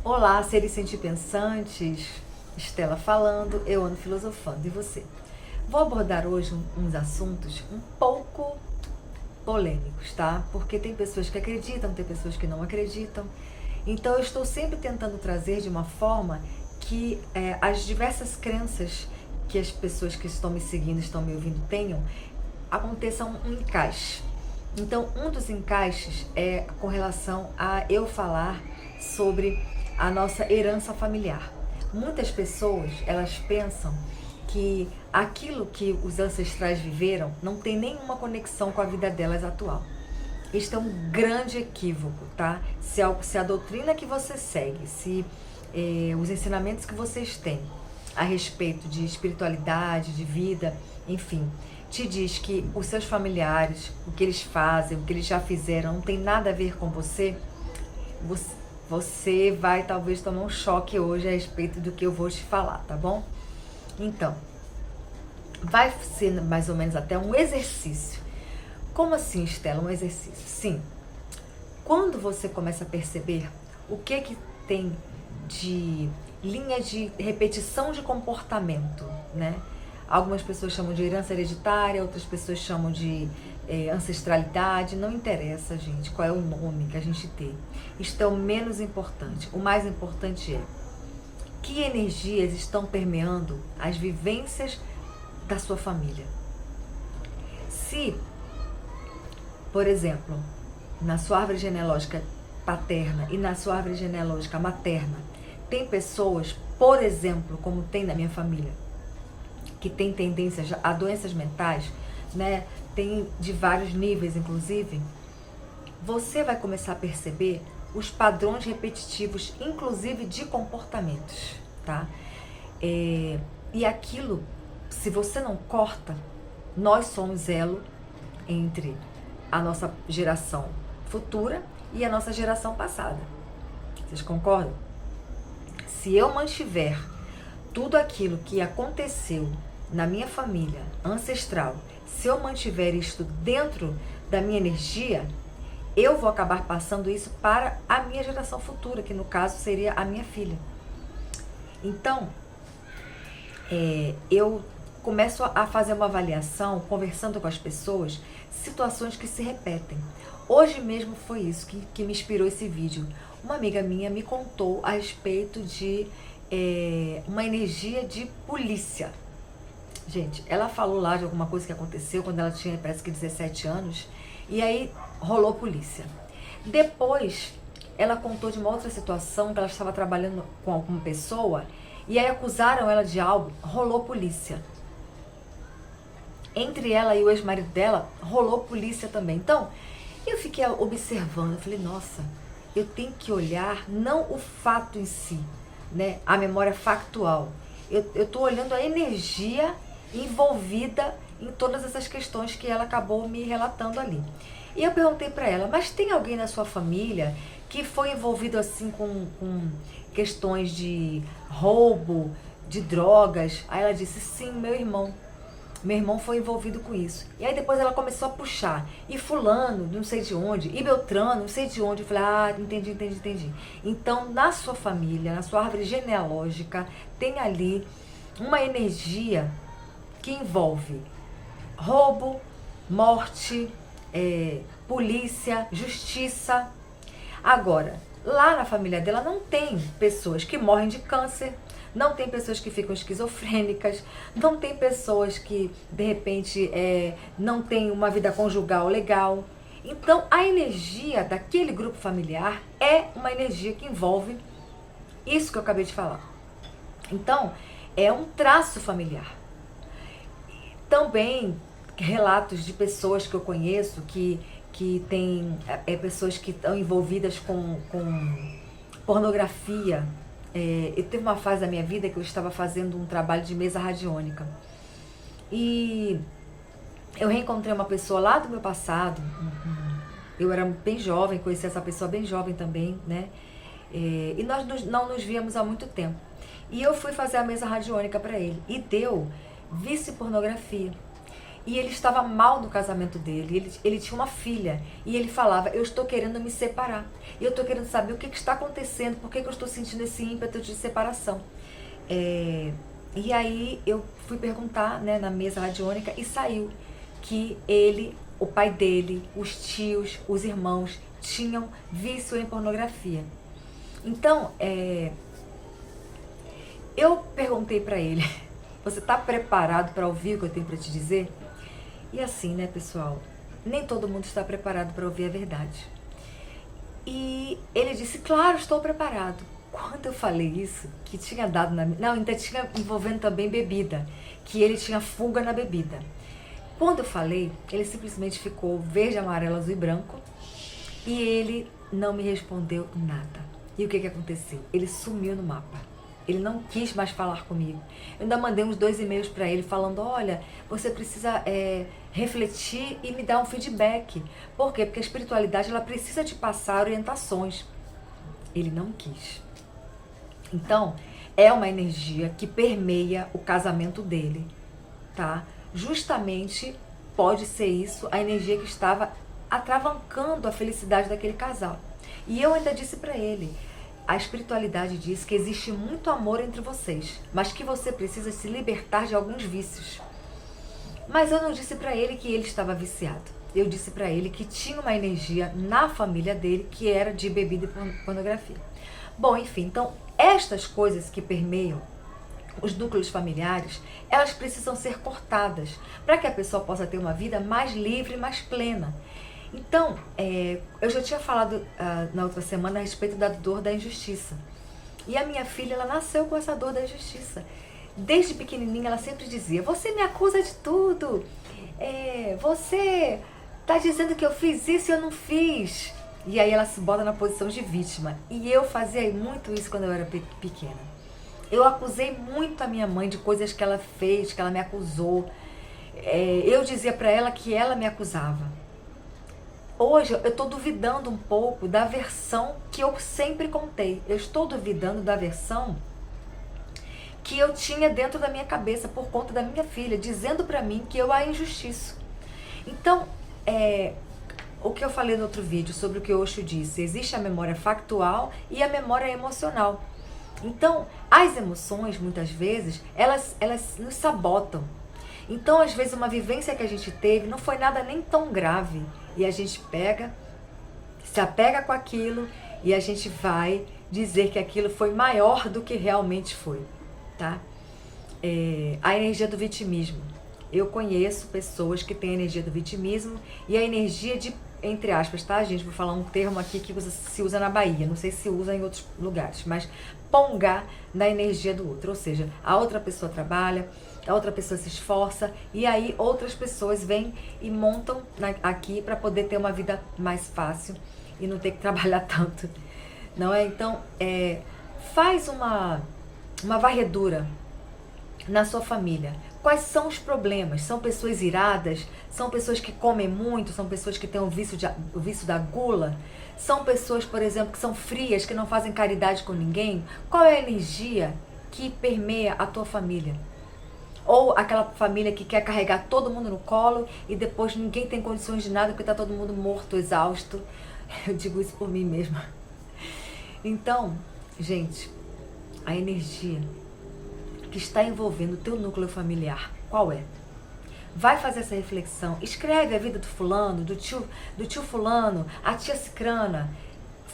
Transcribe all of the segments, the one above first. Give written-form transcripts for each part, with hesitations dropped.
Olá, seres sentipensantes, Estela falando, eu ando filosofando, e você? Vou abordar hoje uns assuntos um pouco polêmicos, tá? Porque tem pessoas que acreditam, tem pessoas que não acreditam. Então eu estou sempre tentando trazer de uma forma que as diversas crenças que as pessoas que estão me seguindo, estão me ouvindo tenham, aconteçam um encaixe. Então, um dos encaixes é com relação a eu falar sobre a nossa herança familiar. Muitas pessoas, elas pensam que aquilo que os ancestrais viveram não tem nenhuma conexão com a vida delas atual. Este é um grande equívoco, tá? Se a doutrina que você segue, se os ensinamentos que vocês têm a respeito de espiritualidade, de vida, enfim, te diz que os seus familiares, o que eles fazem, o que eles já fizeram, não tem nada a ver com você vai talvez tomar um choque hoje a respeito do que eu vou te falar, tá bom? Então, vai ser mais ou menos até um exercício. Como assim, Estela, um exercício? Sim, quando você começa a perceber o que tem de linha de repetição de comportamento, né? Algumas pessoas chamam de herança hereditária, outras pessoas chamam de ancestralidade, não interessa, gente, qual é o nome que a gente tem. Isto é o menos importante. O mais importante é que energias estão permeando as vivências da sua família. Se, por exemplo, na sua árvore genealógica paterna e na sua árvore genealógica materna, tem pessoas, por exemplo, como tem na minha família, que tem tendências a doenças mentais, né? Tem de vários níveis, inclusive, você vai começar a perceber os padrões repetitivos, inclusive de comportamentos, tá? E aquilo, se você não corta, nós somos elo entre a nossa geração futura e a nossa geração passada. Vocês concordam? Se eu mantiver tudo aquilo que aconteceu na minha família ancestral, se eu mantiver isto dentro da minha energia, eu vou acabar passando isso para a minha geração futura, que no caso seria a minha filha. Então, eu começo a fazer uma avaliação, conversando com as pessoas, situações que se repetem. Hoje mesmo foi isso que me inspirou esse vídeo. Uma amiga minha me contou a respeito de uma energia de polícia. Gente, ela falou lá de alguma coisa que aconteceu quando ela tinha, parece que 17 anos, e aí rolou polícia. Depois, ela contou de uma outra situação que ela estava trabalhando com alguma pessoa, e aí acusaram ela de algo, rolou polícia. Entre ela e o ex-marido dela, rolou polícia também. Então, eu fiquei observando, eu falei, nossa, eu tenho que olhar não o fato em si, né, a memória factual. Eu tô olhando a energia envolvida em todas essas questões que ela acabou me relatando ali. E eu perguntei para ela, mas tem alguém na sua família que foi envolvido assim com questões de roubo, de drogas? Aí ela disse, sim, meu irmão. Meu irmão foi envolvido com isso. E aí depois ela começou a puxar. E fulano, não sei de onde. E Beltrano, não sei de onde. Eu falei, entendi. Então, na sua família, na sua árvore genealógica, tem ali uma energia que envolve roubo, morte, polícia, justiça. Agora, lá na família dela não tem pessoas que morrem de câncer, não tem pessoas que ficam esquizofrênicas, não tem pessoas que, de repente, não têm uma vida conjugal legal. Então, a energia daquele grupo familiar é uma energia que envolve isso que eu acabei de falar. Então, é um traço familiar. Também, relatos de pessoas que eu conheço que tem pessoas que estão envolvidas com pornografia. Eu teve uma fase da minha vida que eu estava fazendo um trabalho de mesa radiônica e eu reencontrei uma pessoa lá do meu passado. Eu era bem jovem, conheci essa pessoa bem jovem também, né? E nós não nos víamos há muito tempo. E eu fui fazer a mesa radiônica para ele e deu vice-pornografia. E ele estava mal no casamento dele, ele tinha uma filha, e ele falava, eu estou querendo me separar, eu estou querendo saber o que está acontecendo, por que eu estou sentindo esse ímpeto de separação. E aí eu fui perguntar, né, na mesa radiônica, e saiu que ele, o pai dele, os tios, os irmãos, tinham vício em pornografia. Então, eu perguntei para ele, você está preparado para ouvir o que eu tenho para te dizer? E assim, né, pessoal, nem todo mundo está preparado para ouvir a verdade. E ele disse, claro, estou preparado. Quando eu falei isso, que tinha dado na... Não, ainda tinha envolvendo também bebida, que ele tinha fuga na bebida. Quando eu falei, ele simplesmente ficou verde, amarelo, azul e branco, e ele não me respondeu nada. E o que aconteceu? Ele sumiu no mapa. Ele não quis mais falar comigo. Eu ainda mandei uns 2 e-mails para ele falando, olha, você precisa refletir e me dar um feedback. Por quê? Porque a espiritualidade ela precisa te passar orientações. Ele não quis. Então, é uma energia que permeia o casamento dele, tá? Justamente pode ser isso, a energia que estava atravancando a felicidade daquele casal. E eu ainda disse para ele, a espiritualidade diz que existe muito amor entre vocês, mas que você precisa se libertar de alguns vícios. Mas eu não disse para ele que ele estava viciado. Eu disse para ele que tinha uma energia na família dele que era de bebida e pornografia. Bom, enfim, então estas coisas que permeiam os núcleos familiares, elas precisam ser cortadas para que a pessoa possa ter uma vida mais livre, mais plena. Então, eu já tinha falado na outra semana a respeito da dor da injustiça. E a minha filha, ela nasceu com essa dor da injustiça. Desde pequenininha, ela sempre dizia, você me acusa de tudo. Você está dizendo que eu fiz isso e eu não fiz. E aí ela se bota na posição de vítima. E eu fazia muito isso quando eu era pequena. Eu acusei muito a minha mãe de coisas que ela fez, que ela me acusou. Eu dizia para ela que ela me acusava. Hoje eu estou duvidando um pouco da versão que eu sempre contei. Eu estou duvidando da versão que eu tinha dentro da minha cabeça por conta da minha filha, dizendo para mim que eu a injustiço. Então, o que eu falei no outro vídeo sobre o que Osho disse, existe a memória factual e a memória emocional. Então, as emoções, muitas vezes, elas nos sabotam. Então, às vezes, uma vivência que a gente teve não foi nada nem tão grave. E a gente se apega com aquilo e a gente vai dizer que aquilo foi maior do que realmente foi, tá? A energia do vitimismo. Eu conheço pessoas que têm a energia do vitimismo e a energia de, entre aspas, tá, gente? Vou falar um termo aqui que se usa na Bahia, não sei se usa em outros lugares, mas pongar na energia do outro. Ou seja, a outra pessoa trabalha, a outra pessoa se esforça e aí outras pessoas vêm e montam aqui para poder ter uma vida mais fácil e não ter que trabalhar tanto, não é? Então, faz uma varredura na sua família. Quais são os problemas? São pessoas iradas? São pessoas que comem muito? São pessoas que têm o vício da gula? São pessoas, por exemplo, que são frias, que não fazem caridade com ninguém? Qual é a energia que permeia a tua família? Ou aquela família que quer carregar todo mundo no colo e depois ninguém tem condições de nada porque está todo mundo morto, exausto. Eu digo isso por mim mesma. Então, gente, a energia que está envolvendo o teu núcleo familiar, qual é? Vai fazer essa reflexão, escreve a vida do fulano, do tio fulano, a tia cicrana.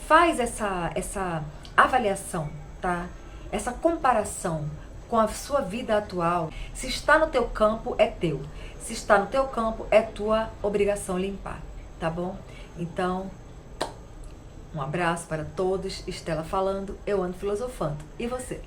Faz essa avaliação, tá? Essa comparação com a sua vida atual. Se está no teu campo, é teu. Se está no teu campo, é tua obrigação limpar, tá bom? Então, um abraço para todos. Estela falando, eu ando filosofando. E você?